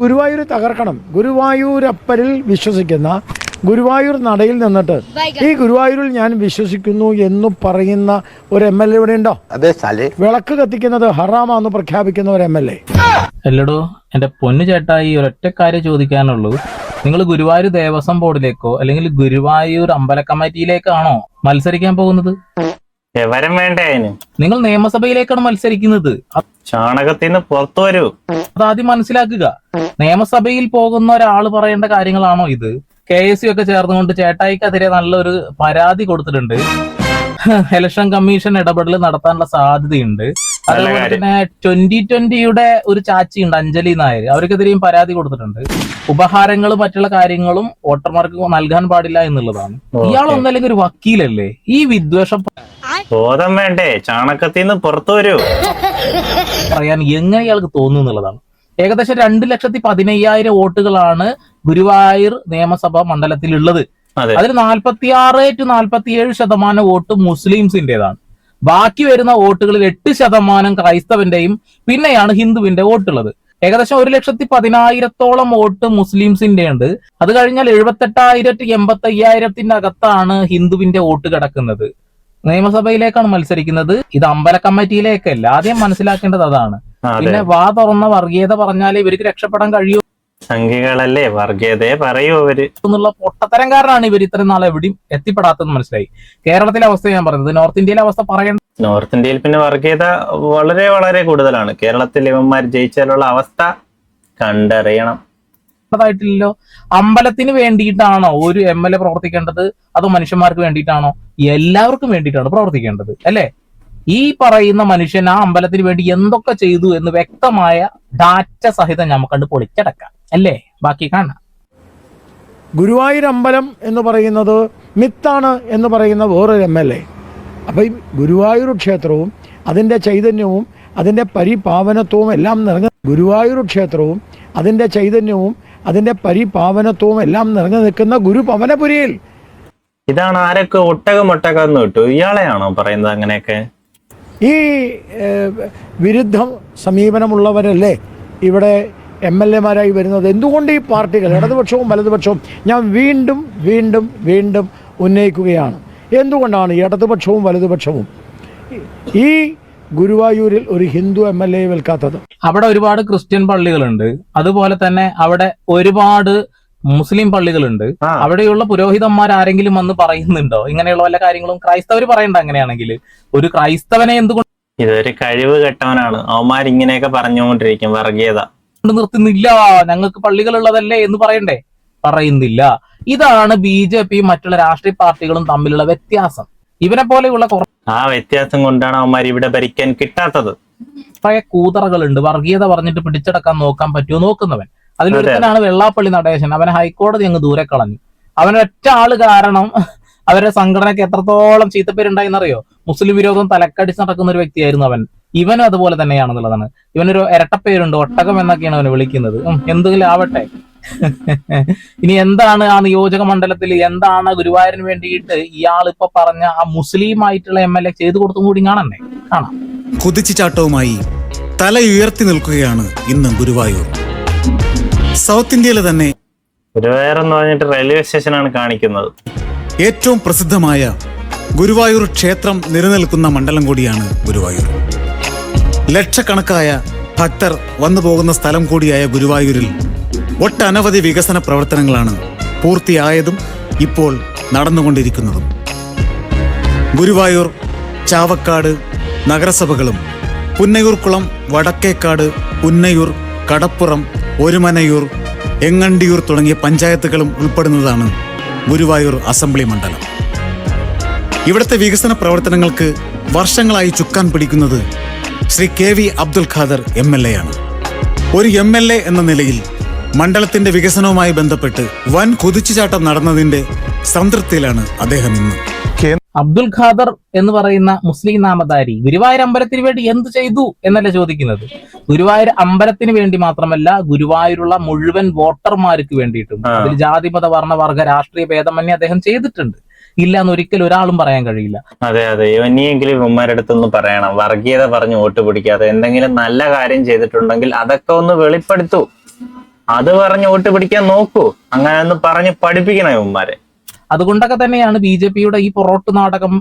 ഗുരുവായൂർ തകർക്കണം. ഗുരുവായൂരപ്പരിൽ വിശ്വസിക്കുന്ന, ഗുരുവായൂർ നടയിൽ നിന്നിട്ട് ഈ ഗുരുവായൂരിൽ ഞാൻ വിശ്വസിക്കുന്നു എന്ന് പറയുന്ന ഒരു MLA ഇവിടെ ഉണ്ടോ? വിളക്ക് കത്തിക്കുന്നത് ഹറാമാന്ന് പ്രഖ്യാപിക്കുന്ന ഒരു MLA. അല്ലടോ എന്റെ പൊന്നു ചേട്ടാ, ഈ ഒരൊറ്റ കാര്യം ചോദിക്കാനുള്ളൂ. നിങ്ങൾ ഗുരുവായൂർ ദേവസ്വം ബോർഡിലേക്കോ അല്ലെങ്കിൽ ഗുരുവായൂർ അമ്പല കമ്മിറ്റിയിലേക്കാണോ മത്സരിക്കാൻ പോകുന്നത്? വിവരം വേണ്ടേ അതിന്? നിങ്ങൾ നിയമസഭയിലേക്കാണ് മത്സരിക്കുന്നത്. ചാണകത്തിന് പുറത്തു വരൂ. അതാദ്യം മനസ്സിലാക്കുക. നിയമസഭയിൽ പോകുന്ന ഒരാൾ പറയേണ്ട കാര്യങ്ങളാണോ ഇത്? KSU ഒക്കെ ചേർന്നുകൊണ്ട് ചേട്ടായിക്കെതിരെ നല്ലൊരു പരാതി കൊടുത്തിട്ടുണ്ട്. ഇലക്ഷൻ കമ്മീഷൻ ഇടപെടൽ നടത്താനുള്ള സാധ്യതയുണ്ട്. അതുപോലെ തന്നെ 2020 ഒരു ചാച്ചിയുണ്ട്, അഞ്ജലി നായർ, അവർക്കെതിരെയും പരാതി കൊടുത്തിട്ടുണ്ട്. ഉപഹാരങ്ങളും മറ്റുള്ള കാര്യങ്ങളും വോട്ടർമാർക്ക് നൽകാൻ പാടില്ല എന്നുള്ളതാണ്. ഇയാളൊന്നല്ലെങ്കിൽ ഒരു വക്കീലല്ലേ? ഈ വിദ്വേഷം ബോധം വേണ്ടേ? ചാണകത്തിന് പുറത്തു വരൂ പറയാൻ എങ്ങനെ ഇയാൾക്ക് തോന്നുന്നു എന്നുള്ളതാണ്. ഏകദേശം 2,15,000 വോട്ടുകളാണ് ഗുരുവായൂർ നിയമസഭാ മണ്ഡലത്തിൽ ഉള്ളത്. അതിൽ 46 to 47% വോട്ട് മുസ്ലിംസിന്റേതാണ്. ബാക്കി വരുന്ന വോട്ടുകളിൽ 8% ക്രൈസ്തവന്റെയും പിന്നെയാണ് ഹിന്ദുവിന്റെ വോട്ടുള്ളത്. ഏകദേശം 1,10,000-ഓളം വോട്ട് മുസ്ലിംസിന്റെ ഉണ്ട്. അത് കഴിഞ്ഞാൽ 78,000 to 85,000 അകത്താണ് ഹിന്ദുവിന്റെ വോട്ട് കിടക്കുന്നത്. നിയമസഭയിലേക്കാണ് മത്സരിക്കുന്നത്. ഇത് അമ്പല കമ്മിറ്റിയിലേക്കല്ല. ആദ്യം മനസ്സിലാക്കേണ്ടത് അതാണ്. പിന്നെ വാ തുറന്ന വർഗീയത പറഞ്ഞാൽ ഇവർക്ക് രക്ഷപ്പെടാൻ കഴിയൂ. സംഘികളല്ലേ, വർഗീയതയെ പറയൂ അവര് എന്നുള്ള പൊട്ടത്തരംകാരനാണ് ഇവർ ഇത്രയും നാളെ എവിടെയും എത്തിപ്പെടാത്തെന്ന് മനസ്സിലായി. കേരളത്തിലെ അവസ്ഥ ഞാൻ പറഞ്ഞത്. നോർത്ത് ഇന്ത്യയിലെ അവസ്ഥ പറയണ്ട. നോർത്ത് ഇന്ത്യയിൽ പിന്നെ വർഗീയത വളരെ വളരെ കൂടുതലാണ്. കേരളത്തിൽ ഇവന്മാർ ജയിച്ചാലുള്ള അവസ്ഥ കണ്ടറിയണം. ായിട്ടില്ലല്ലോ. അമ്പലത്തിന് വേണ്ടിയിട്ടാണോ ഒരു MLA പ്രവർത്തിക്കേണ്ടത്? അതോ മനുഷ്യന്മാർക്ക് വേണ്ടിയിട്ടാണോ? എല്ലാവർക്കും വേണ്ടിയിട്ടാണ് പ്രവർത്തിക്കേണ്ടത്, അല്ലേ? ഈ പറയുന്ന മനുഷ്യൻ ആ അമ്പലത്തിന് വേണ്ടി എന്തൊക്കെ ചെയ്തു എന്ന് വ്യക്തമായ ഡാറ്റ സഹിതം നമുക്ക് കണ്ട് പൊളിച്ചടക്കാം, അല്ലേ? ബാക്കി കാണാം. ഗുരുവായൂർ അമ്പലം എന്ന് പറയുന്നത് മിത്താണ് എന്ന് പറയുന്ന വേറൊരു MLA. അപ്പം ഈ ഗുരുവായൂർ ക്ഷേത്രവും അതിൻ്റെ ചൈതന്യവും അതിൻ്റെ പരിപാവനത്വവും എല്ലാം നിറഞ്ഞ ഗുരുവായൂർ ക്ഷേത്രവും അതിൻ്റെ ചൈതന്യവും അതിൻ്റെ പരിപാവനത്വവും എല്ലാം നിറഞ്ഞു നിൽക്കുന്ന ഗുരുപവനപുരിയിൽ ഇതാണ് ആരൊക്കെ ഒട്ടകം എന്ന് കിട്ടു. ഇയാളെയാണോ പറയുന്നത് അങ്ങനെയൊക്കെ? ഈ വിരുദ്ധ സമീപനമുള്ളവരല്ലേ ഇവിടെ MLA-മാരായി വരുന്നത്? എന്തുകൊണ്ട് ഈ പാർട്ടികൾ, ഇടതുപക്ഷവും വലതുപക്ഷവും, ഞാൻ വീണ്ടും വീണ്ടും വീണ്ടും ഉന്നയിക്കുകയാണ്, എന്തുകൊണ്ടാണ് ഇടതുപക്ഷവും വലതുപക്ഷവും ഈ ഗുരുവായൂരിൽ ഒരു ഹിന്ദു MLA വിൽക്കാത്തത്? അവിടെ ഒരുപാട് ക്രിസ്ത്യൻ പള്ളികളുണ്ട്. അതുപോലെ തന്നെ അവിടെ ഒരുപാട് മുസ്ലിം പള്ളികളുണ്ട്. അവിടെയുള്ള പുരോഹിതന്മാർ ആരെങ്കിലും വന്ന് പറയുന്നുണ്ടോ ഇങ്ങനെയുള്ള വല്ല കാര്യങ്ങളും? ക്രൈസ്തവർ പറയണ്ട. അങ്ങനെയാണെങ്കിൽ ഒരു ക്രൈസ്തവനെ എന്തുകൊണ്ട് ഇതൊരു കഴിവ് കെട്ടവനാണ് അവന്മാർ ഇങ്ങനെയൊക്കെ പറഞ്ഞുകൊണ്ടിരിക്കും. വർഗീയത നിർത്തുന്നില്ല, ഞങ്ങൾക്ക് പള്ളികളുള്ളതല്ലേ എന്ന് പറയണ്ടേ? പറയുന്നില്ല. ഇതാണ് BJP മറ്റുള്ള രാഷ്ട്രീയ പാർട്ടികളും തമ്മിലുള്ള വ്യത്യാസം. ഇവനെ പോലെയുള്ള ആ വ്യത്യാസം കൊണ്ടാണ് അവന്മാർ ഇവിടെ ഭരിക്കാൻ കിട്ടാത്തത്. കുറെ കൂതറകളുണ്ട്. വർഗീയത പറഞ്ഞിട്ട് പിടിച്ചടക്കാൻ നോക്കാൻ പറ്റുമോ നോക്കുന്നവൻ. അതിലൊരുത്തനാണ് വെള്ളാപ്പള്ളി നടേശൻ. അവനെ ഹൈക്കോടതി അങ്ങ് ദൂരെ കളഞ്ഞു. അവനൊറ്റ ആള് കാരണം അവരുടെ സംഘടനയ്ക്ക് എത്രത്തോളം ചീത്തപ്പേരുണ്ടായിന്നറിയോ? മുസ്ലിം വിരോധം തലക്കടിച്ച് നടക്കുന്ന ഒരു വ്യക്തിയായിരുന്നു അവൻ. ഇവനും അതുപോലെ തന്നെയാണെന്നുള്ളതാണ്. ഇവനൊരു ഇരട്ടപ്പേരുണ്ട്, ഒട്ടകം എന്നൊക്കെയാണ് അവനെ വിളിക്കുന്നത്. എന്തെങ്കിലും ആവട്ടെ. ഇനി എന്താണ് ആ നിയോജക മണ്ഡലത്തിൽ, എന്താണ് ഗുരുവായൂരിന് വേണ്ടിയിട്ട് ഇയാൾ ഇപ്പൊ പറഞ്ഞ ആ മുസ്ലിം ആയിട്ടുള്ള MLA ചെയ്തു കൊടുത്തും കൂടി കാണണ്ടേ? കാണാം. കുതിച്ചുചാട്ടവുമായി തല ഉയർത്തി നിൽക്കുകയാണ് ഇന്ന് ഗുരുവായൂർ. സൗത്ത് ഇന്ത്യയിലെ തന്നെ ഗുരുവായൂർ എന്ന് പറഞ്ഞിട്ട് റെയിൽവേ സ്റ്റേഷനാണ് കാണിക്കുന്നത്. ഏറ്റവും പ്രസിദ്ധമായ ഗുരുവായൂർ ക്ഷേത്രം നിലനിൽക്കുന്ന മണ്ഡലം കൂടിയാണ് ഗുരുവായൂർ. ലക്ഷക്കണക്കായ ഭക്തർ വന്നു പോകുന്ന സ്ഥലം കൂടിയായ ഗുരുവായൂരിൽ ഒട്ടനവധി വികസന പ്രവർത്തനങ്ങളാണ് പൂർത്തിയായതും ഇപ്പോൾ നടന്നുകൊണ്ടിരിക്കുന്നതും. ഗുരുവായൂർ, ചാവക്കാട് നഗരസഭകളും പുന്നയൂർക്കുളം, വടക്കേക്കാട്, പുന്നയൂർ, കടപ്പുറം, ഒരുമനയൂർ, എങ്ങണ്ടിയൂർ തുടങ്ങിയ പഞ്ചായത്തുകളും ഉൾപ്പെടുന്നതാണ് ഗുരുവായൂർ അസംബ്ലി മണ്ഡലം. ഇവിടുത്തെ വികസന പ്രവർത്തനങ്ങൾക്ക് വർഷങ്ങളായി ചുക്കാൻ പിടിക്കുന്നത് ശ്രീ KV അബ്ദുൽ ഖാദർ MLA ആണ്. ഒരു MLA എന്ന നിലയിൽ മണ്ഡലത്തിന്റെ വികസനവുമായി ബന്ധപ്പെട്ട് വൻ കുതിച്ചുചാട്ടം നടന്നതിന്റെ സംതൃപ്തിയിലാണ് അദ്ദേഹം ഇന്ന്. അബ്ദുൽ ഖാദർ എന്ന് പറയുന്ന മുസ്ലിം നാമധാരി ഗുരുവായൂർ അമ്പലത്തിന് വേണ്ടി എന്ത് ചെയ്തു എന്നല്ല ചോദിക്കുന്നത്. ഗുരുവായൂർ അമ്പലത്തിന് വേണ്ടി മാത്രമല്ല, ഗുരുവായൂരുള്ള മുഴുവൻ വോട്ടർമാർക്ക് വേണ്ടിയിട്ടും അതിൽ ജാതിമത വർണ്ണ വർഗ രാഷ്ട്രീയ ഭേദമന്യേ അദ്ദേഹം ചെയ്തിട്ടുണ്ട്. ഇല്ല എന്ന് ഒരിക്കലും ഒരാളും പറയാൻ കഴിയില്ല. അതെ അതെ, ഇനിയെങ്കിലും ഇവന്മാരുടെ അടുത്തൊന്ന് പറയണം, വർഗീയത പറഞ്ഞ് വോട്ട് പിടിക്കാതെ എന്തെങ്കിലും നല്ല കാര്യം ചെയ്തിട്ടുണ്ടെങ്കിൽ അതൊക്കെ ഒന്ന് വെളിപ്പെടുത്തൂ. അത് പറഞ്ഞ് വോട്ട് പിടിക്കാൻ നോക്കൂ. അങ്ങനെ ഒന്ന് പറഞ്ഞ് പഠിപ്പിക്കണം ഇവന്മാരെ. അതുകൊണ്ടൊക്കെ തന്നെയാണ് BJP-യുടെ ഈ പൊറോട്ട് നാടകം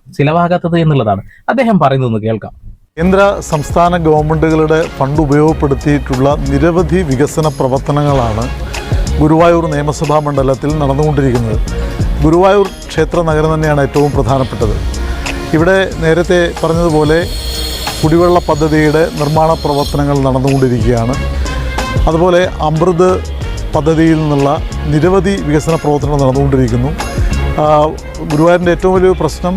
ചിലവാകാത്തത് എന്നുള്ളതാണ് അദ്ദേഹം പറയുന്നത്. കേൾക്കാം. കേന്ദ്ര സംസ്ഥാന ഗവൺമെൻറ്റുകളുടെ ഫണ്ട് ഉപയോഗപ്പെടുത്തിയിട്ടുള്ള നിരവധി വികസന പ്രവർത്തനങ്ങളാണ് ഗുരുവായൂർ നിയമസഭാ മണ്ഡലത്തിൽ നടന്നുകൊണ്ടിരിക്കുന്നത്. ഗുരുവായൂർ ക്ഷേത്ര നഗരം തന്നെയാണ് ഏറ്റവും പ്രധാനപ്പെട്ടത്. ഇവിടെ നേരത്തെ പറഞ്ഞതുപോലെ കുടിവെള്ള പദ്ധതിയുടെ നിർമ്മാണ പ്രവർത്തനങ്ങൾ നടന്നുകൊണ്ടിരിക്കുകയാണ്. അതുപോലെ അമൃത് പദ്ധതിയിൽ നിന്നുള്ള നിരവധി വികസന പ്രവർത്തനങ്ങൾ നടന്നുകൊണ്ടിരിക്കുന്നു. ഗുരുവായൂരിൻ്റെ ഏറ്റവും വലിയ പ്രശ്നം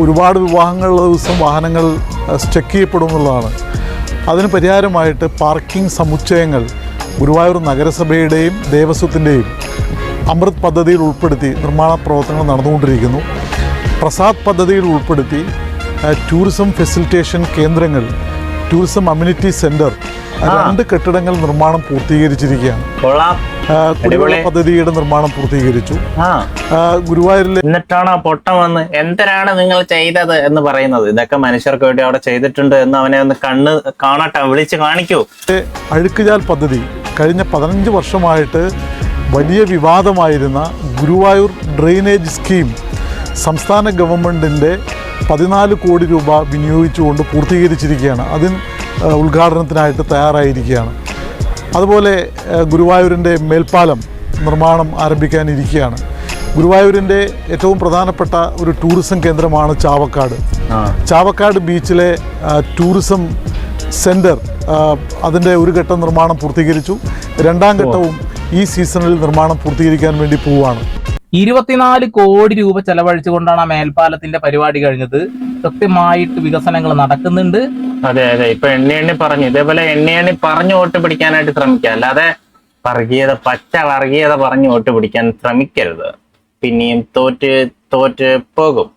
ഒരുപാട് വിവാഹങ്ങളുള്ള ദിവസം വാഹനങ്ങൾ സ്റ്റക്ക് ചെയ്യപ്പെടും എന്നുള്ളതാണ്. അതിന് പരിഹാരമായിട്ട് പാർക്കിംഗ് സമുച്ചയങ്ങൾ ഗുരുവായൂർ നഗരസഭയുടെയും ദേവസ്വത്തിൻ്റെയും അമൃത് പദ്ധതിയിൽ ഉൾപ്പെടുത്തി നിർമ്മാണ പ്രവർത്തനങ്ങൾ നടന്നുകൊണ്ടിരിക്കുന്നു. പ്രസാദ് പദ്ധതിയിൽ ഉൾപ്പെടുത്തി ടൂറിസം ഫെസിലിറ്റേഷൻ കേന്ദ്രങ്ങൾ, ടൂറിസം അമ്യൂണിറ്റി സെൻറ്റർ 2 കെട്ടിടങ്ങൾ നിർമ്മാണം പൂർത്തീകരിച്ചിരിക്കുകയാണ്. കുടിവെള്ള പദ്ധതിയുടെ നിർമ്മാണം പൂർത്തീകരിച്ചു. ഗുരുവായൂരിൽ എന്നിട്ടാണ് പൊട്ടം വന്ന് എന്തിനാണ് നിങ്ങൾ ചെയ്തത് എന്ന് പറയുന്നത്. ഇതൊക്കെ മനുഷ്യർക്ക് വേണ്ടി അവിടെ ചെയ്തിട്ടുണ്ട് എന്ന് അവനെ ഒന്ന് കണ്ണ് കാണട്ടെ, വിളിച്ച് കാണിക്കൂ. അഴുക്കുചാൽ പദ്ധതി കഴിഞ്ഞ 15 വർഷമായിട്ട് വലിയ വിവാദമായിരുന്ന ഗുരുവായൂർ ഡ്രെയിനേജ് സ്കീം സംസ്ഥാന ഗവൺമെൻറ്റിൻ്റെ 14 കോടി രൂപ വിനിയോഗിച്ചുകൊണ്ട് പൂർത്തീകരിച്ചിരിക്കുകയാണ്. അതിന് ഉദ്ഘാടനത്തിനായിട്ട് തയ്യാറായിരിക്കുകയാണ്. അതുപോലെ ഗുരുവായൂരിൻ്റെ മേൽപ്പാലം നിർമ്മാണം ആരംഭിക്കാനിരിക്കുകയാണ്. ഗുരുവായൂരിൻ്റെ ഏറ്റവും പ്രധാനപ്പെട്ട ഒരു ടൂറിസം കേന്ദ്രമാണ് ചാവക്കാട്. ചാവക്കാട് ബീച്ചിലെ ടൂറിസം സെൻറ്റർ അതിൻ്റെ ഒരു ഘട്ടം നിർമ്മാണം പൂർത്തീകരിച്ചു. 2ാം ഘട്ടവും ഈ സീസണിൽ നിർമ്മാണം പൂർത്തീകരിക്കാൻ വേണ്ടി പോവുകയാണ്. 24 കോടി രൂപ ചെലവഴിച്ചുകൊണ്ടാണ് ആ മേൽപ്പാലത്തിന്റെ പരിപാടി കഴിഞ്ഞത്. കൃത്യമായിട്ട് വികസനങ്ങൾ നടക്കുന്നുണ്ട്. അതെ അതെ, ഇപ്പൊ എണ്ണി പറഞ്ഞു, ഇതേപോലെ എണ്ണി പറഞ്ഞു വോട്ട് പിടിക്കാനായിട്ട് ശ്രമിക്കുക, അല്ലാതെ പച്ച വർഗീയത പറഞ്ഞു വോട്ട് പിടിക്കാൻ ശ്രമിക്കരുത്. പിന്നെയും തോറ്റ് പോകും.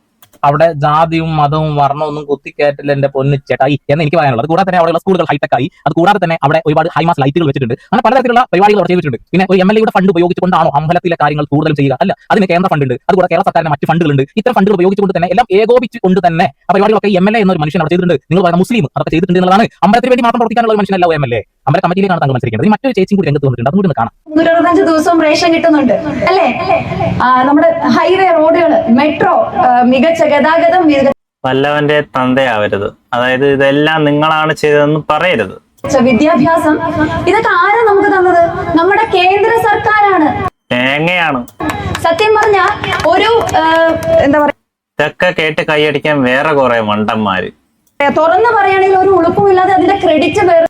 അവിടെ ജാതിയും മതവും വർണ്ണവും ഒന്നും കുത്തിക്കയറ്റില്ല എന്റെ പൊന്നു ചേട്ടായി എന്ന് എനിക്ക് പറയാനുള്ളത്. കൂടാതെ തന്നെ അവിടെയുള്ള സ്കൂളുകൾ ഹൈടെക് ആയി. അത് കൂടാതെ തന്നെ അവിടെ ഒരുപാട് ഹൈമാസ് ലൈറ്റുകൾ വെച്ചിട്ടുണ്ട്. അങ്ങനെ പലതരത്തിലുള്ള പരിപാടികൾ അവിടെ ചെയ്തിട്ടുണ്ട്. പിന്നെ ഒരു MLA-യുടെ ഫണ്ട് ഉപയോഗിച്ചുകൊണ്ടാണോ അമ്പലത്തിലെ കാര്യങ്ങൾ കൂടുതലും ചെയ്യുക? അല്ല, അതിന് കേന്ദ്ര ഫണ്ട് ഉണ്ട്. അതുകൂടെ കേരള സർക്കാരിന് മറ്റ് ഫണ്ടുകളുണ്ട്. ഇത്തരം ഫണ്ടുകൾ ഉപയോഗിച്ചുകൊണ്ട് തന്നെ എല്ലാം ഏകോപിച്ചുകൊണ്ട് തന്നെ ആ പരിപാടികളൊക്കെ MLA എന്നൊരു മനുഷ്യൻ അവിടെ ചെയ്തിട്ടുണ്ട്. നിങ്ങൾ പറയുന്ന മുസ്ലിം അതൊക്കെ ചെയ്തിട്ടുണ്ട് എന്നുള്ളതാണ്. അമ്പലത്തിന് വേണ്ടി മാത്രം പ്രവർത്തിക്കാനുള്ള ഒരു മനുഷ്യനല്ല MLA. അമ്പല കമ്മിറ്റിയിലേക്കാണ് താങ്കൾ മത്സരിക്കുന്നത്. മറ്റൊരു ചേച്ചിയും കൂടി രംഗത്ത് വന്നിട്ടുണ്ട്. അതുകൂടി കാണാം. 165 ദിവസവും റേഷൻ കിട്ടുന്നുണ്ട് അല്ലേ? നമ്മുടെ ഹൈവേ റോഡുകൾ, മെട്രോ, മികച്ച ഗതാഗതം, വല്ലവന്റെ തന്തയാവരുത്. അതായത് ഇതെല്ലാം നിങ്ങളാണ് ചെയ്തതെന്ന് പറയരുത്. വിദ്യാഭ്യാസം, ഇതൊക്കെ ആരാ നമുക്ക് തന്നത്? നമ്മുടെ കേന്ദ്ര സർക്കാരാണ്. തേങ്ങയാണ് സത്യം പറഞ്ഞ ഒരു എന്താ പറയാ, ഇതൊക്കെ കേട്ട് കൈയടിക്കാൻ വേറെ കുറെ മണ്ടന്മാര്. തുറന്നു പറയുകയാണെങ്കിൽ ഒരു ഉളുപ്പുമില്ലാതെ അതിന്റെ ക്രെഡിറ്റ് വേറെ.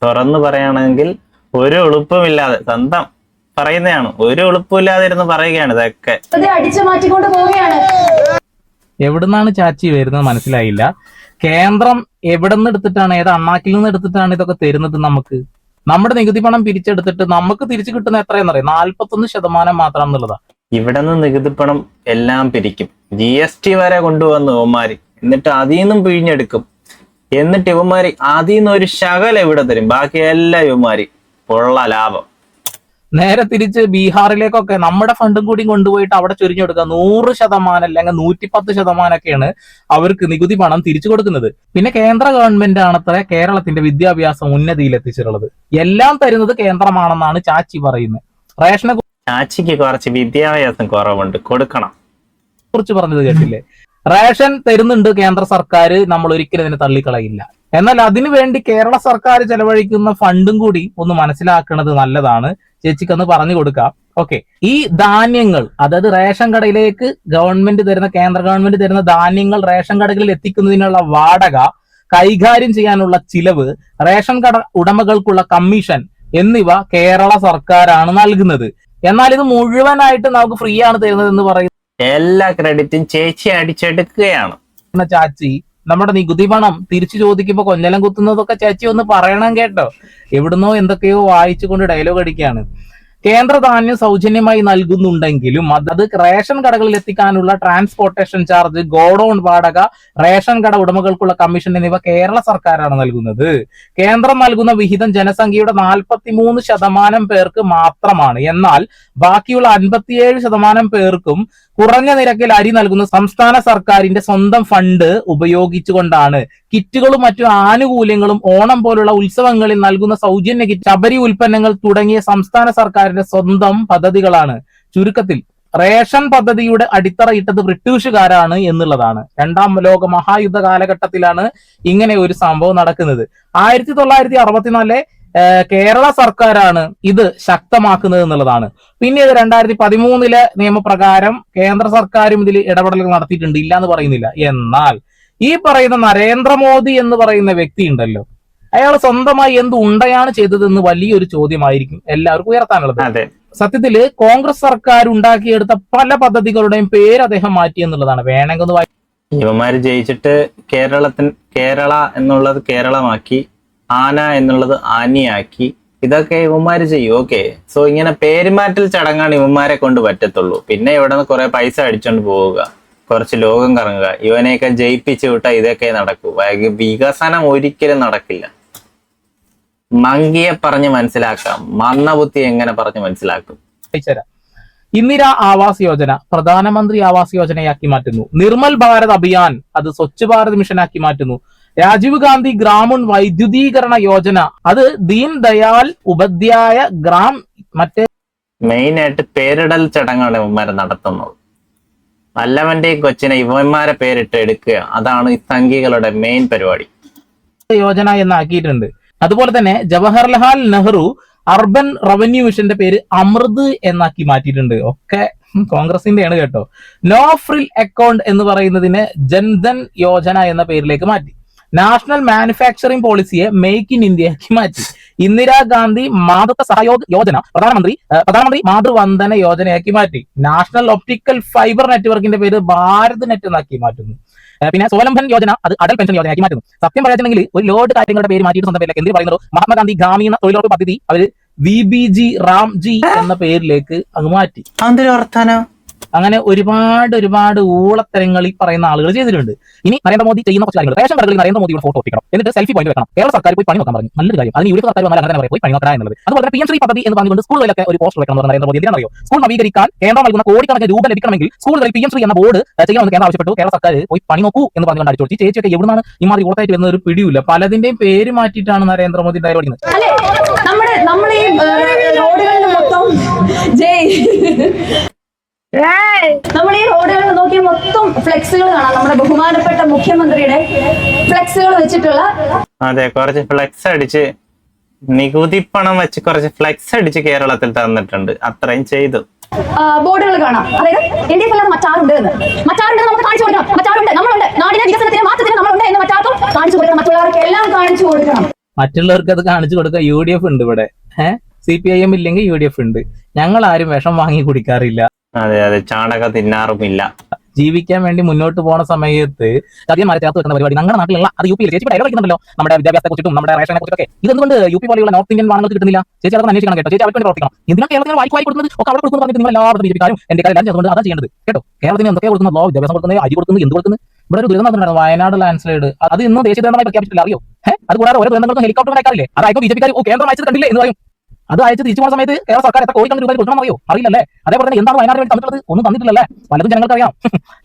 തുറന്നു പറയുകയാണെങ്കിൽ ഒരു ഉളുപ്പുമില്ലാതെ, സ്വന്തം പറയുന്നതാണ്, ഒരു ഉളുപ്പുമില്ലാതെ ഇരുന്ന് പറയുകയാണ് ഇതൊക്കെ. അടിച്ചു മാറ്റിക്കൊണ്ട് പോവുകയാണ്. എവിടുന്നാണ് ചാച്ചി വരുന്നത് മനസ്സിലായില്ല. കേന്ദ്രം എവിടെ നിന്ന് എടുത്തിട്ടാണ്, ഏത് അണ്ണാക്കിൽ നിന്ന് എടുത്തിട്ടാണ് ഇതൊക്കെ തരുന്നത് നമുക്ക്? നമ്മുടെ നികുതി പണം പിരിച്ചെടുത്തിട്ട് നമുക്ക് തിരിച്ചു കിട്ടുന്ന എത്രയെന്നറിയാം? 41% മാത്രം എന്നുള്ളതാ. ഇവിടെ നിന്ന് നികുതി പണം എല്ലാം പിരിക്കും. GST വരെ കൊണ്ടുവന്നു ഇവന്മാര്. എന്നിട്ട് അതിൽ നിന്നും പിഴിഞ്ഞെടുക്കും. എന്നിട്ട് ഇവന്മാര് അതിൽ നിന്ന് ഒരു ശകലം ഇവിടെ തരും. ബാക്കി എല്ലാം ഇവന്മാര് പൊള്ള ലാഭം. നേരെ തിരിച്ച് ബീഹാറിലേക്കൊക്കെ നമ്മുടെ ഫണ്ടും കൂടി കൊണ്ടുപോയിട്ട് അവിടെ ചൊരിഞ്ഞു കൊടുക്കുക. 100% അല്ലെങ്കിൽ 110%ഒക്കെയാണ് അവർക്ക് നികുതി പണം തിരിച്ചു കൊടുക്കുന്നത്. പിന്നെ കേന്ദ്ര ഗവൺമെന്റ് ആണത്ര കേരളത്തിന്റെ വിദ്യാഭ്യാസം ഉന്നതിയിൽ എത്തിച്ചിട്ടുള്ളത്. എല്ലാം തരുന്നത് കേന്ദ്രമാണെന്നാണ് ചാച്ചി പറയുന്നത്. റേഷനെ ചാച്ചിക്ക് കുറച്ച് വിദ്യാഭ്യാസം കുറവുണ്ട്, കൊടുക്കണം. കുറിച്ച് പറഞ്ഞത് കേട്ടില്ലേ? റേഷൻ തരുന്നുണ്ട് കേന്ദ്ര സർക്കാർ, നമ്മൾ ഒരിക്കലും ഇതിനെ തള്ളിക്കളയില്ല. എന്നാൽ അതിനു വേണ്ടി കേരള സർക്കാർ ചെലവഴിക്കുന്ന ഫണ്ടും കൂടി ഒന്ന് മനസ്സിലാക്കുന്നത് നല്ലതാണ്. ചേച്ചിക്കൊന്ന് പറഞ്ഞു കൊടുക്കാം. ഓക്കെ, ഈ ധാന്യങ്ങൾ, അതായത് റേഷൻ കടയിലേക്ക് ഗവൺമെന്റ് തരുന്ന, കേന്ദ്ര ഗവൺമെന്റ് തരുന്ന ധാന്യങ്ങൾ റേഷൻ കടകളിൽ എത്തിക്കുന്നതിനുള്ള വാടക, കൈകാര്യം ചെയ്യാനുള്ള ചിലവ്, റേഷൻ കട ഉടമകൾക്കുള്ള കമ്മീഷൻ എന്നിവ കേരള സർക്കാരാണ് നൽകുന്നത്. എന്നാൽ ഇത് മുഴുവനായിട്ട് നമുക്ക് ഫ്രീ ആണ് തരുന്നത് എന്ന് പറയുന്നത് എല്ലാ ക്രെഡിറ്റും ചേച്ചി അടിച്ചെടുക്കുകയാണ്. ചാച്ചി നമ്മുടെ നികുതി പണം തിരിച്ചു ചോദിക്കുമ്പോ കൊഞ്ഞലം കുത്തുന്നതൊക്കെ ചേച്ചി ഒന്ന് പറയണം കേട്ടോ. എവിടുന്നോ എന്തൊക്കെയോ വായിച്ചുകൊണ്ട് ഡയലോഗ് അടിക്കുകയാണ്. കേന്ദ്ര ധാന്യം സൗജന്യമായി നൽകുന്നുണ്ടെങ്കിലും അത് റേഷൻ കടകളിൽ എത്തിക്കാനുള്ള ട്രാൻസ്പോർട്ടേഷൻ ചാർജ്, ഗോഡൌൺ വാടക, റേഷൻ കട ഉടമകൾക്കുള്ള കമ്മീഷൻ എന്നിവ കേരള സർക്കാരാണ് നൽകുന്നത്. കേന്ദ്രം നൽകുന്ന വിഹിതം ജനസംഖ്യയുടെ 43% പേർക്ക് മാത്രമാണ്. എന്നാൽ ബാക്കിയുള്ള 57% പേർക്കും കുറഞ്ഞ നിരക്കിൽ അരി നൽകുന്ന സംസ്ഥാന സർക്കാരിന്റെ സ്വന്തം ഫണ്ട് ഉപയോഗിച്ചുകൊണ്ടാണ് കിറ്റുകളും മറ്റു ആനുകൂല്യങ്ങളും ഓണം പോലുള്ള ഉത്സവങ്ങളിൽ നൽകുന്ന സൗജന്യ കിറ്റ്, ശബരി ഉൽപ്പന്നങ്ങൾ തുടങ്ങിയ സംസ്ഥാന സർക്കാരിന്റെ സ്വന്തം പദ്ധതികളാണ്. ചുരുക്കത്തിൽ റേഷൻ പദ്ധതിയുടെ അടിത്തറയിട്ടത് ബ്രിട്ടീഷുകാരാണ് എന്നുള്ളതാണ്. രണ്ടാം ലോക മഹായുദ്ധ കാലഘട്ടത്തിലാണ് ഇങ്ങനെ ഒരു സംഭവം നടക്കുന്നത്. 1964 കേരള സർക്കാരാണ് ഇത് ശക്തമാക്കുന്നത് എന്നുള്ളതാണ്. പിന്നീട് 2013 നിയമപ്രകാരം കേന്ദ്ര സർക്കാരും ഇതിൽ ഇടപെടലുകൾ നടത്തിയിട്ടുണ്ട്, ഇല്ല എന്ന് പറയുന്നില്ല. എന്നാൽ ഈ പറയുന്ന നരേന്ദ്രമോദി എന്ന് പറയുന്ന വ്യക്തി ഉണ്ടല്ലോ, അയാൾ സ്വന്തമായി എന്ത് ഉണ്ടയാണ് ചെയ്തതെന്ന് വലിയൊരു ചോദ്യമായിരിക്കും എല്ലാവർക്കും ഉയർത്താനുള്ളത്. സത്യത്തില് കോൺഗ്രസ് സർക്കാർ ഉണ്ടാക്കിയെടുത്ത പല പദ്ധതികളുടെയും പേര് അദ്ദേഹം മാറ്റി എന്നുള്ളതാണ്. വേണമെങ്കിൽ ഒന്ന് ഇവന്മാര് ജയിച്ചിട്ട് കേരള എന്നുള്ളത് കേരളമാക്കി, ആന എന്നുള്ളത് ആനിയാക്കി. ഇതൊക്കെ ഇവന്മാര് ചെയ്യും. ഓക്കെ, സോ ഇങ്ങനെ പേരുമാറ്റൽ ചടങ്ങാണ് ഇവന്മാരെ കൊണ്ട് പറ്റത്തുള്ളൂ. പിന്നെ ഇവിടെ നിന്ന് കുറെ പൈസ അടിച്ചോണ്ട് പോവുക, കുറച്ച് ലോകം കറങ്ങുക, ഇവനെയൊക്കെ ജയിപ്പിച്ചു വിട്ടാൽ ഇതൊക്കെ നടക്കൂ. വികസനം ഒരിക്കലും നടക്കില്ല. മങ്കിയെ പറഞ്ഞ് മനസ്സിലാക്കാം, മന്ദബുദ്ധി എങ്ങനെ പറഞ്ഞ് മനസ്സിലാക്കും? ഇന്ദിര ആവാസ് യോജന പ്രധാനമന്ത്രി ആവാസ് യോജനയാക്കി മാറ്റുന്നു. നിർമ്മൽ ഭാരത് അഭിയാൻ അത് സ്വച്ഛ് ഭാരത് മിഷനാക്കി മാറ്റുന്നു. രാജീവ് ഗാന്ധി ഗ്രാമീൺ വൈദ്യുതീകരണ യോജന അത് ദീൻ ദയാൽ ഉപാധ്യായ ഗ്രാം മറ്റേ മെയിൻ ആയിട്ട് പേരിടൽ ചടങ്ങാണ് ഇവന്മാരെ നടത്തുന്നത്. വല്ലവന്റെയും കൊച്ചിനെ ഇവന്മാരെ പേരിട്ട് എടുക്കുക, അതാണ് ഈ സംഘികളുടെ മെയിൻ പരിപാടി. യോജന എന്നാക്കിയിട്ടുണ്ട്. അതുപോലെ തന്നെ ജവഹർലാൽ നെഹ്റു അർബൻ റവന്യൂ മിഷന്റെ പേര് അമൃത് എന്നാക്കി മാറ്റിയിട്ടുണ്ട്. ഒക്കെ കോൺഗ്രസിന്റെയാണ് കേട്ടോ. നോ ഫ്രിൽ അക്കൗണ്ട് എന്ന് പറയുന്നതിന് ജൻധൻ യോജന എന്ന പേരിലേക്ക് മാറ്റി. നാഷണൽ മാനുഫാക്ചറിംഗ് പോളിസിയെ മേക്ക് ഇൻ ഇന്ത്യയാക്കി മാറ്റി. ഇന്ദിരാഗാന്ധി മാതൃത്വ സഹयोग യോജന പ്രധാനമന്ത്രി മാതൃവന്ദന യോജനയാക്കി മാറ്റി. നാഷണൽ ഒപ്റ്റിക്കൽ ഫൈബർ നെറ്റ്വർക്കിന്റെ പേര് ഭാരത് നെറ്റ് എന്നാക്കി മാറ്റുന്നു. പിന്നെ സോലംബൻ യോജന അത് അടൽ പെൻഷൻ യോജനയാക്കി മാറ്റുന്നു. സത്യം പറയാച്ചിട്ടുണ്ടെങ്കിൽ ഒരു ലോഡ് കാര്യങ്ങളുടെ പേര് മാറ്റിയിട്ട് സ്വന്തം പേരിലേക്ക് എന്ത് പറയുന്നത് മഹാത്മാഗാന്ധി ഗ്രാമീണ തൊഴിലുറപ്പ് പദ്ധതി അവർ VBG റാംജി എന്ന പേരിലേക്ക് അങ്ങ് മാറ്റി. അങ്ങനെ ഒരുപാട് ഊളത്തരങ്ങൾ ഈ പറയുന്ന ആളുകൾ ചെയ്തിട്ടുണ്ട്. ഇനി നരേന്ദ്രമോദി ചെയ്യുന്ന കുറച്ച് കാര്യങ്ങൾ, റേഷൻ കടകളിൽ നരേന്ദ്രമോദിയുടെ ഫോട്ടോ ഒട്ടിക്കണം, എന്നിട്ട് സെൽഫി പോയിന്റ് വെക്കണം. കേരള സർക്കാർ പോയി പണി നോക്കാൻ പറഞ്ഞു. നല്ലൊരു കാര്യം. അതിന് യുഡിഎഫ് സർക്കാർ വന്നാൽ അങ്ങനെ തന്നെ പോയി പണി നോക്കണം എന്നുള്ളത്. അതുപോലെ തന്നെ PM-ശ്രീ പദ്ധതി എന്ന് പറഞ്ഞുകൊണ്ട് സ്കൂളുകളിലൊക്കെ ഒരു പോസ്റ്റർ വെക്കണം എന്ന് നരേന്ദ്രമോദി എന്തിനാണെന്നറിയോ? സ്കൂൾ നവീകരിക്കാൻ കേന്ദ്രം നൽകുന്ന കോടിക്കണക്കിന് രൂപ ലഭിക്കണമെങ്കിൽ സ്കൂളുകളിൽ PM-ശ്രീ എന്ന ബോർഡ് ചെയ്യണമെന്ന് കേന്ദ്രം ആവശ്യപ്പെട്ടു. കേരള സർക്കാർ പോയി പണി നോക്കൂ എന്ന് പറഞ്ഞുകൊണ്ട് അടിച്ചോടി. ചേച്ചിയൊക്കെ എവിടുന്നാണ് ഇമാതിരി ഓട്ടായിട്ട് വരുന്ന ഒരു പിടിയില്ല. പലതിന്റെയും പേര് മാറ്റിയിട്ടാണ് നരേന്ദ്രമോദി ഡയലോഗ് ചെയ്യുന്നത്. നമ്മുടെ ഈ റോഡുകളിൽ മൊത്തം നമ്മൾ ഈ റോഡുകളിൽ നോക്കിയാൽ മൊത്തം ഫ്ലെക്സുകൾ കാണാം. നമ്മുടെ ബഹുമാനപ്പെട്ട മുഖ്യമന്ത്രിയുടെ ഫ്ലെക്സുകൾ വെച്ചിട്ടുള്ള, അതെ, കുറച്ച് ഫ്ലെക്സ് അടിച്ച് നികുതി പണം വെച്ച് കുറച്ച് ഫ്ലെക്സ് അടിച്ച് കേരളത്തിൽ തന്നിട്ടുണ്ട്. അത്രയും ചെയ്തു. ബോർഡുകൾ കാണാം. അതായത് ഇന്ത്യയിൽ മറ്റാറുണ്ട് നമുക്ക് കാണിച്ചു കൊടുക്കണം. മറ്റാറുണ്ട്, നമ്മളുണ്ട്, നാടിന്റെ വികസനത്തിന് മാറ്റത്തിന് നമ്മളുണ്ട് എന്ന് മറ്റാർക്കും കാണിച്ചു കൊടുക്കണം. മറ്റുള്ളവർക്ക് എല്ലാം കാണിച്ചു കൊടുക്കണം. മറ്റുള്ളവർക്ക് അത് കാണിച്ചു കൊടുക്കുക. UDF ഉണ്ട് ഇവിടെ, CPIM ഇല്ലെങ്കിൽ UDF ഉണ്ട്. ഞങ്ങൾ ആരും വിഷം വാങ്ങി കുടിക്കാറില്ല. അതെ, ചാണക തിന്നാറുമില്ല. ജീവിക്കാൻ വേണ്ടി മുന്നോട്ട് പോകുന്ന സമയത്ത് ചതിയന്മാരെ ചേർത്ത് വെക്കുന്ന പരിപാടി നമ്മുടെ നാട്ടിലുള്ള അത് UP ചേച്ചി ഡയലോഗിക്കുന്നുണ്ടല്ലോ. നമ്മുടെ വിദ്യാഭ്യാസത്തെ കുറിച്ചിട്ടും നമ്മുടെ റേഷനെ കുറിച്ചൊക്കെ. ഇതെന്തുകൊണ്ട് UP പോലെയുള്ള നോർത്ത് ഇന്ത്യൻ വാഹനങ്ങൾക്ക് കിട്ടുന്നില്ല? ചേച്ചി അതൊക്കെ അന്വേഷിക്കണം കേട്ടോ. ചേച്ചി അവർക്ക് വേണ്ടി പ്രവർത്തിക്കണം. എന്തിനാണ് കേരളത്തിന് വായി കൊടുക്കുന്നത്? ഒക്കെ അവിടെ കൊടുക്കുന്നു പറഞ്ഞിട്ട് നിങ്ങൾ എല്ലാവരും BJP-ക്കാരും എന്റെ കാര്യം അതുകൊണ്ട് അതാ ചെയ്യേണ്ടത് കേട്ടോ. കേരളത്തിന് എന്തൊക്കെ കൊടുക്കുന്ന ലോ, വിദ്യാഭ്യാസം കൊടുക്കുന്നത്, അരി കൊടുക്കുന്നത്, എന്ത് കൊടുക്കുന്നത്. ഇവിടെ ഒരു ദുരിതം നടന്നിട്ടുണ്ട്, വയനാട് ലാൻഡ് സ്ലൈഡ്. അത് ഇന്നും ദേശീയ ദുരന്തമായി പ്രഖ്യാപിച്ചിട്ടില്ല, അറിയോ? അത് കൂടാതെ ഓരോ ദുരന്തങ്ങൾക്കും ഹെലികോപ്റ്റർ അയക്കാറില്ലേ? അതായത് BJP-ക്കാർ കേന്ദ്രം അയച്ചത് കണ്ടില്ലേ എന്ന് പറയും. അത് അയച്ച് തിരിച്ചു പോകുന്ന സമയത്ത് കേരള സർക്കാർ എത്ര കോടിക്കണക്കിന് രൂപ കൊടുക്കണം അറിയോ? അറിയില്ലല്ലേ? അതേപോലെ തന്നെ എന്താണ് വയനാട് വേണ്ടി തന്നിട്ടുള്ളത്? ഒന്നും തന്നിട്ടില്ലല്ലേ? പലതും ജനങ്ങൾക്ക് അറിയാം.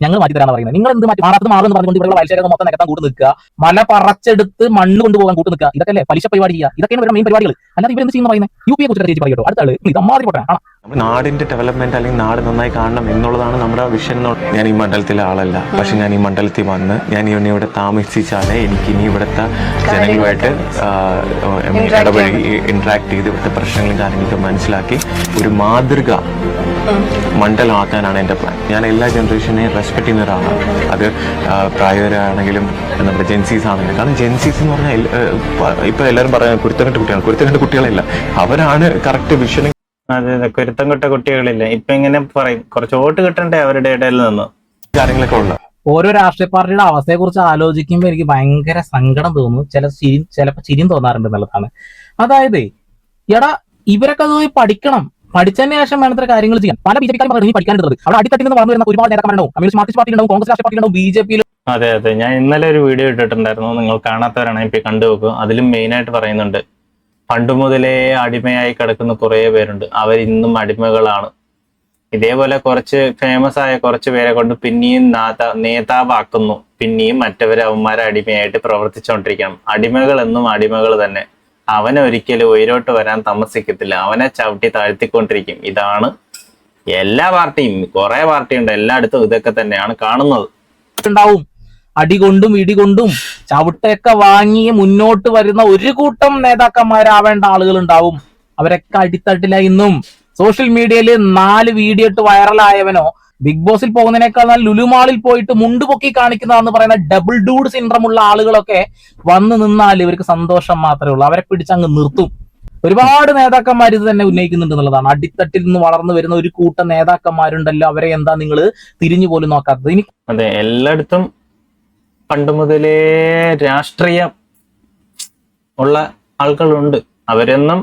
ഞങ്ങൾ മാറ്റി തരാന്ന് പറയുന്നത്. നിങ്ങൾ എന്ത് മാറ്റി മാറുന്നു പറഞ്ഞുകൊണ്ട് ഇവിടെ വയൽശേഖരം മൊത്തം നികത്താൻ കൂട്ട് നിൽക്കുക, മല പറച്ചെടുത്ത് മണ്ണ് കൊണ്ടുപോകാൻ കൂട്ട് നിൽക്കുക. ഇതൊക്കെ അല്ലേ പലിശ പരിപാടി ചെയ്യുക? ഇതൊക്കെയാണ് ഇവരുടെ മെയിൻ പരിപാടികൾ. അല്ലാതെ ഇവരെന്ത് ചെയ്യുന്ന പറയുന്നത്? UP-യെ കുറിച്ച് ചേച്ചി പറയട്ടോ. അടുത്ത ആള് ഇത് അമ്മാതിരി പോട്ടെ. നാടിന്റെ ഡെവലപ്മെന്റ് അല്ലെങ്കിൽ നാട് നന്നായി കാണണം എന്നുള്ളതാണ് നമ്മുടെ വിഷൻ. ഞാൻ ഈ മണ്ഡലത്തിലെ ആളല്ല, പക്ഷെ ഞാൻ ഈ മണ്ഡലത്തിൽ വന്ന് ഞാൻ ഇവിടെ താമസിച്ചാലേ എനിക്ക് ഇനി ഇവിടുത്തെ ജനങ്ങളുമായിട്ട് ഇടപഴകി ഇന്ററാക്ട് ചെയ്ത് ഇവിടുത്തെ പ്രശ്നങ്ങളും കാര്യങ്ങളൊക്കെ മനസ്സിലാക്കി ഒരു മാതൃക മണ്ഡലമാക്കാനാണ് എൻ്റെ പ്ലാൻ. ഞാൻ എല്ലാ ജനറേഷനെയും റെസ്പെക്ട് ചെയ്യുന്ന ഒരാളാണ്. അത് പ്രായവരാണെങ്കിലും നമ്മുടെ ജെൻസീസ് ആണെങ്കിലും. കാരണം ജെൻസീസ് എന്ന് പറഞ്ഞാൽ ഇപ്പൊ എല്ലാവരും പറയാൻ കുരുത്തങ്കെട്ട കുട്ടികളല്ല, അവരാണ് കറക്റ്റ് വിഷൻ. അതെ, കുരുത്തം കെട്ട കുട്ടികളില്ല. ഇപ്പൊ ഇങ്ങനെ പറയും കുറച്ച് വോട്ട് കിട്ടണ്ടേ അവരുടെ ഇടയിൽ നിന്ന് കാര്യങ്ങളൊക്കെ ഉള്ള ഓരോ രാഷ്ട്രീയ പാർട്ടിയുടെ അവസ്ഥയെ കുറിച്ച് ആലോചിക്കുമ്പോൾ എനിക്ക് ഭയങ്കര സങ്കടം തോന്നുന്നു. ചിലപ്പോൾ ചിരിയും തോന്നാറുണ്ട് എന്നുള്ളതാണ്. അതായത് എടാ ഇവരൊക്കെ അത് പോയി പഠിക്കണം, പഠിച്ചതിന് ശേഷം വേണത്ര കാര്യങ്ങൾ ചെയ്യാൻ. പല BJP-ക്കാരും പറഞ്ഞു പഠിക്കാനുള്ളത് അവിടെ അടിത്തട്ടിൽ നിന്ന് പറഞ്ഞു വരുന്ന ഒരുപാട് നേതാക്കന്മാരുണ്ടാവും. കമ്മ്യൂണിസ്റ്റ് മാർക്സിസ്റ്റ് പാർട്ടി ഉണ്ടാവും, കോൺഗ്രസ് രാഷ്ട്രീയ പാർട്ടി ഉണ്ടാവും, BJP-യിൽ. അതെ, ഞാൻ ഇന്നലെ ഒരു വീഡിയോ ഇട്ടിട്ടുണ്ടായിരുന്നു. നിങ്ങൾ കാണാത്തവരാണെങ്കിൽ ഇപ്പൊ കണ്ടുവെക്കും. അതിലും മെയിൻ ആയിട്ട് പറയുന്നുണ്ട് പണ്ട് മുതലേ അടിമയായി കിടക്കുന്ന കുറെ പേരുണ്ട്. അവരിന്നും അടിമകളാണ്. ഇതേപോലെ കുറച്ച് ഫേമസ് ആയ കുറച്ച് പേരെ കൊണ്ട് പിന്നെയും നേതാവാക്കുന്നു, പിന്നെയും മറ്റവരെ അവന്മാരെ അടിമയായിട്ട് പ്രവർത്തിച്ചുകൊണ്ടിരിക്കണം. അടിമകൾ എന്നും അടിമകൾ തന്നെ. അവനെ ഒരിക്കലും ഉയരോട്ട് വരാൻ താമസിക്കത്തില്ല, അവനെ ചവിട്ടി താഴ്ത്തിക്കൊണ്ടിരിക്കും. ഇതാണ് എല്ലാ പാർട്ടിയും, കുറെ പാർട്ടിയുണ്ട്, എല്ലായിടത്തും ഇതൊക്കെ തന്നെയാണ് കാണുന്നത്. ഉണ്ടാവും അടികൊണ്ടും ഇടികൊണ്ടും ചവിട്ടയൊക്കെ വാങ്ങി മുന്നോട്ട് വരുന്ന ഒരു കൂട്ടം നേതാക്കന്മാരാവേണ്ട ആളുകൾ ഉണ്ടാവും. അവരൊക്കെ അടിത്തട്ടില്ല. ഇന്നും സോഷ്യൽ മീഡിയയിൽ 4 വീഡിയോ ഇട്ട് വൈറലായവനോ ബിഗ് ബോസിൽ പോകുന്നതിനേക്കാൾ നല്ല ലുലുമാളിൽ പോയിട്ട് മുണ്ട് പൊക്കി കാണിക്കുന്നതെന്ന് പറയുന്ന ഡബിൾ ഡൂഡ് സിൻഡ്രം ഉള്ള ആളുകളൊക്കെ വന്ന് നിന്നാൽ ഇവർക്ക് സന്തോഷം മാത്രമേ ഉള്ളൂ. അവരെ പിടിച്ചങ്ങ് നിർത്തും. ഒരുപാട് നേതാക്കന്മാർ ഇത് തന്നെ ഉന്നയിക്കുന്നുണ്ട് എന്നുള്ളതാണ്. അടിത്തട്ടിൽ നിന്ന് വളർന്നു വരുന്ന ഒരു കൂട്ടം നേതാക്കന്മാരുണ്ടല്ലോ, അവരെ എന്താ നിങ്ങൾ തിരിഞ്ഞു പോലും നോക്കാത്തത്? ഇനി അതെ, എല്ലായിടത്തും പണ്ട് മുതലേ രാഷ്ട്രീയം ഉള്ള ആളുകളുണ്ട്, അവരൊന്നും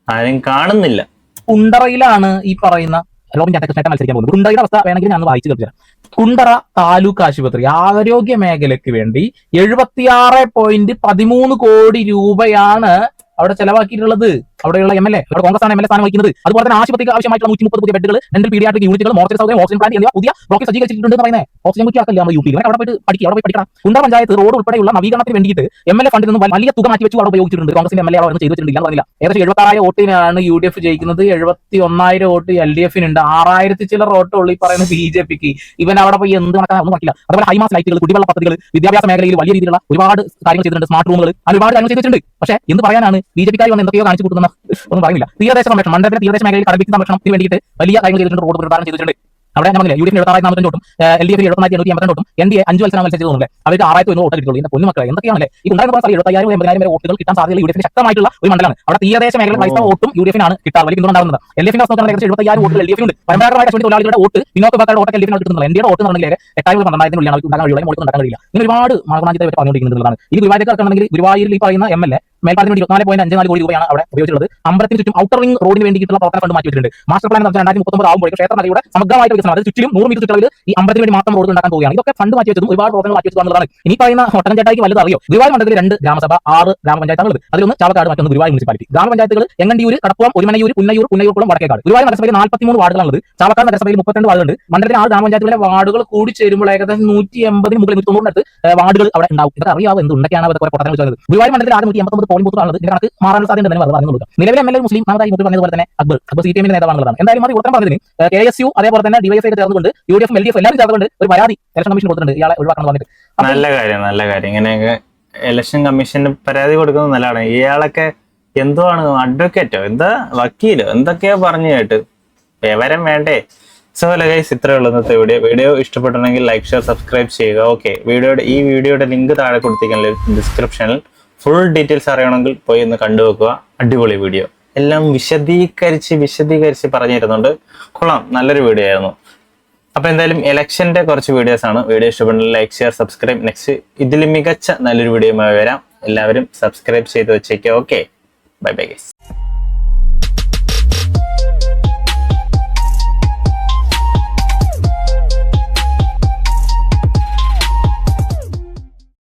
ആരും കാണുന്നില്ല. കുണ്ടറയിലാണ് ഈ പറയുന്ന ലോകം ചേട്ടൻ മത്സരിക്കാൻ പോകുന്നത്. കുണ്ടറയുടെ അവസ്ഥ വേണമെങ്കിൽ ഞാൻ വായിച്ചു കേൾപ്പിക്കാം. കുണ്ടറ താലൂക്ക് ആശുപത്രി ആരോഗ്യ മേഖലയ്ക്ക് വേണ്ടി 76.13 കോടി രൂപയാണ് അവിടെ ചെലവാക്കിയിട്ടുള്ളത്. അവിടെയുള്ള MLA, അവിടെ കോൺഗ്രസ് ആണ് MLA സ്ഥാനം വഹിക്കുന്നത്. അതുപോലെ തന്നെ ആശുപത്രിക്ക് ആവശ്യമായിട്ടുള്ള 130 പുതിയ ബെഡുകൾ, 2 പീഡിയാട്രിക് യൂണിറ്റുകൾ, മോർച്ചറി സൗകര്യം, ഓക്സിജൻ പ്ലാന്റ് എന്നിവ പുതിയ ബ്ലോക്കിൽ സജ്ജീകരിച്ചിട്ടുണ്ട് എന്ന് പറയുന്നത്. ഓക്സിജൻ കുറ്റി ആക്കല്ലേ നമ്മൾ UP. അവിടെ പോയിട്ട് പഠിക്കണം. കുണ്ടറ പഞ്ചായത്ത് റോഡ് ഉൾപ്പെടെയുള്ള നവീകരണത്തിന് വേണ്ടിയിട്ട് MLA ഫണ്ടിൽ നിന്ന് വലിയ തുക മാറ്റി വെച്ചു അവിടെ ഉപയോഗിച്ചിട്ടുണ്ട്. കോൺഗ്രസിന്റെ MLA അവിടെ ചെയ്തു വെച്ചിട്ടില്ല പറഞ്ഞില്ല. ഏകദേശം 76,000 വോട്ടിനാണ് UDF ജയിക്കുന്നത്, 71,000 വോട്ട് LDF-നുണ്ട്, 6,000 ചില വോട്ടുള്ളൂ ഈ പറയുന്ന BJP-ക്ക്. ഇവൻ അവിടെ പോയി എന്ത് കണക്കാണ് ഒന്നും പറ്റില്ല. അതുപോലെ ഹൈമാസ് ലൈറ്റുകൾ, കുടിവെള്ള പദ്ധതികൾ, വിദ്യാഭ്യാസ മേഖലയിൽ വലിയ രീതിയിലുള്ള ഒരുപാട് കാര്യങ്ങൾ ചെയ്തിട്ടുണ്ട്. സ്മാർട്ട് റൂമുകൾ, ഒരുപാട് കാര്യങ്ങൾ ചെയ്തിട്ടുണ്ട്. പക്ഷേ എന്ത് പറയാനാണ്, BJP-ക്കാർ വന്ന് എന്തൊക്കെയോ കാണിച്ചു കൂട്ടുന്ന ഒന്നും പറയുന്നില്ല. തീരദേശ സംരക്ഷണം, മണ്ഡലത്തിലെ തീരദേശ മേഖലയിൽ കടൽഭിത്തി സംരക്ഷണത്തിന് വേണ്ടിയിട്ട് വലിയ കാര്യങ്ങൾ ചെയ്തിട്ടുണ്ട്. റോഡ് പുനരുദ്ധാരണം ചെയ്തിട്ടുണ്ട്. അവിടെ ഞാൻ പറഞ്ഞില്ല, UDF 76,452 വോട്ടും LDF 74,882 വോട്ടും NDA 5 വത്സരം മത്സരിച്ചു തോന്നുന്നില്ല. അവർക്ക് 6,100 വോട്ട് കിട്ടുള്ളൂ. ഇതിന്റെ പൊന്നുമക്കളെ എന്തൊക്കെയാണല്ലേ ഈ ഉണ്ടായിരുന്ന 75,000 80,000 വരെ വോട്ടുകൾ കിട്ടാൻ സാധ്യതയുള്ള UDF ശക്തമായിട്ടുള്ള ഒരു മണ്ഡലമാണ്. അവിടെ തീരദേശ മേഖല ക്രൈസ്തവ വോട്ടും UDF-നാണ് കിട്ടാറ്, വലിയ പിന്തുണ ഉണ്ടാകുന്നത്. LDF-ന്റെ അവസ്ഥ ഏകദേശം 75,000 വോട്ടുകൾ LDF-നുണ്ട്. പരമ്പരാഗതമായ കശ്മീർ തൊഴിലാളികളുടെ വോട്ട്, പിന്നോക്കക്കാരുടെ വോട്ട് LDF-നാണ് കിട്ടുന്നത്. NDA-യുടെ വോട്ട് എന്നുണ്ടെങ്കിൽ 8,000-12,000 ഉള്ളിലാണ് അവർക്ക് ഉണ്ടാക്കാൻ കഴിയുള്ളൂ, മോളിൽ ഉണ്ടാക്കാൻ കഴിയില്ല. ഇങ്ങനെ ഒരുപാട് മാർഗമാജിത്തെ പറ്റി പറഞ്ഞുകൊണ്ടിരിക്കുന്നതാണ്. ഇനി ഗുരുവായൂരേക്ക് ഇറക്കണമെങ്കിൽ ഗുരുവായൂരിൽ ഈ പറയുന്ന MLA മേൽപ്പാലത്തിന് വേണ്ടി 24.54 കോടി രൂപയാണ് അവിടെ ഉപയോഗിച്ചിട്ടുള്ളത്. അമ്പലത്തിന് ചുറ്റും ഔട്ടർ റിംഗ് റോഡിന് വേണ്ടിയിട്ടുള്ള പ്രവർത്തന ഫണ്ട് മാറ്റി വെച്ചിട്ടുണ്ട്. മാസ്റ്റർ പ്ലാൻ 2039 ആകുമ്പോഴേക്കും ക്ഷേത്ര നഗരിയുടെ സമഗ്രമായിട്ട് വികസനം, അത് ചുറ്റിലും 100 മീറ്റർ ചുറ്റളവിൽ ഈ അമ്പലത്തിന് വേണ്ടി മാത്രം റോഡ് ഉണ്ടാക്കാൻ പോവുകയാണ്. ഇതൊക്കെ ഫണ്ട് മാറ്റി വെച്ചതും ഒരുപാട് പ്രവർത്തനങ്ങൾ മാറ്റി വെച്ചതാണ്. ഇനി പറയുന്ന ഒട്ടനഞ്ചേട്ടായിക്ക് വലുത് അറിയോ? ഗുരുവായൂർ മണ്ഡലത്തിൽ 2 ഗ്രാമസഭ, 6 ഗ്രാമപഞ്ചായത്തുള്ളത്. അതിലൊന്ന് ചാവക്കാട്, മറ്റൊന്ന് ഗുരുവായൂർ മുനിസിപ്പാലിറ്റി. ഗ്രാമപഞ്ചായത്തുകൾ എങ്ങണ്ടിയൂർ, കടപ്പുറം, ഒരുമനയൂർ, പുന്നയൂർ, പുന്നയൂർക്കുളം, വടക്കേക്കാട്. ഗുരുവായൂർ നഗരസഭയിൽ 43 വാർഡുകളുള്ളത്. ചാവക്കാട് നഗരസഭയിൽ 32 വാർഡുണ്ട്. മണ്ഡലത്തിൽ 6 ഗ്രാമപഞ്ചായത്തുകളിലെ വാർഡുകൾ കൂടി ചേരുമ്പോൾ ഏകദേശം 180 മുകളിൽ 190 വാർഡുകൾ അവിടെ ഉണ്ടാവും. ഇതൊക്കെ അറിയാവോ എന്ത് ഉണ്ടൊക്കെയാണ് അവർ പ്രവർത്തനങ്ങൾ ചെയ്യുന്നത്? ഗുരുവായൂർ മണ്ഡലത്തിൽ 189 പോളിംഗ് ബൂത്തുകളാണ്. ഇതിനകത്ത് മാറാൻ സാധ്യത തന്നെ പറഞ്ഞു കൊടുക്കുക. നിലവിലെ MLA മുസ്ലിം നാമതായി മുമ്പ് പറഞ്ഞതുപോലെ തന്നെ അക്ബർ CPM-ന്റെ നേതാവാണെന്നുള്ളതാണ്. എന്തായാലും അത് ഉത്തരം പറഞ്ഞതിന് KSU അതേപോലെ തന്നെ DYFI ചേർന്നുകൊണ്ട് UDF LDF എല്ലാവരും ചേർന്നുകൊണ്ട് ഒരു പരാതി ഇലക്ഷൻ കമ്മീഷൻ കൊടുത്തിട്ടുണ്ട്, ഇയാളെ ഒഴിവാക്കണം പറഞ്ഞിട്ട്. നല്ല കാര്യം. ഇങ്ങനെയൊക്കെ ഇലക്ഷൻ കമ്മീഷന് പരാതി കൊടുക്കുന്നത് നല്ലതാണ്. ഇയാളൊക്കെ എന്തുവാണ്, അഡ്വക്കേറ്റോ എന്താ വക്കീലോ എന്തൊക്കെയോ പറഞ്ഞു കേട്ട് വിവരം വേണ്ടേ? സോ ഗൈസ്, ഇത്രയേ ഉള്ളൂ ഇന്നത്തെ വീഡിയോ ഇഷ്ടപ്പെട്ടുണ്ടെങ്കിൽ ലൈക്ക്, ഷെയർ, സബ്സ്ക്രൈബ് ചെയ്യുക. ഓക്കെ, ഈ വീഡിയോയുടെ ലിങ്ക് താഴെ കൊടുത്തിരിക്കുന്ന ഡിസ്ക്രിപ്ഷനിൽ ഫുൾ ഡീറ്റെയിൽസ് അറിയണമെങ്കിൽ പോയി ഒന്ന് കണ്ടുവെക്കുക. അടിപൊളി വീഡിയോ, എല്ലാം വിശദീകരിച്ച് പറഞ്ഞിരുന്നുണ്ട്. കൊള്ളാം, നല്ലൊരു വീഡിയോ ആയിരുന്നു. അപ്പൊ എന്തായാലും ഇലക്ഷന്റെ കുറച്ച് വീഡിയോസ് ആണ്. വീഡിയോ ഇഷ്ടപ്പെടുന്ന ലൈക്ക്, ഷെയർ, സബ്സ്ക്രൈബ്. നെക്സ്റ്റ് ഇതിൽ മികച്ച നല്ലൊരു വീഡിയോയുമായി വരാം. എല്ലാവരും സബ്സ്ക്രൈബ് ചെയ്ത് വെച്ചേക്കുക. Okay, bye guys.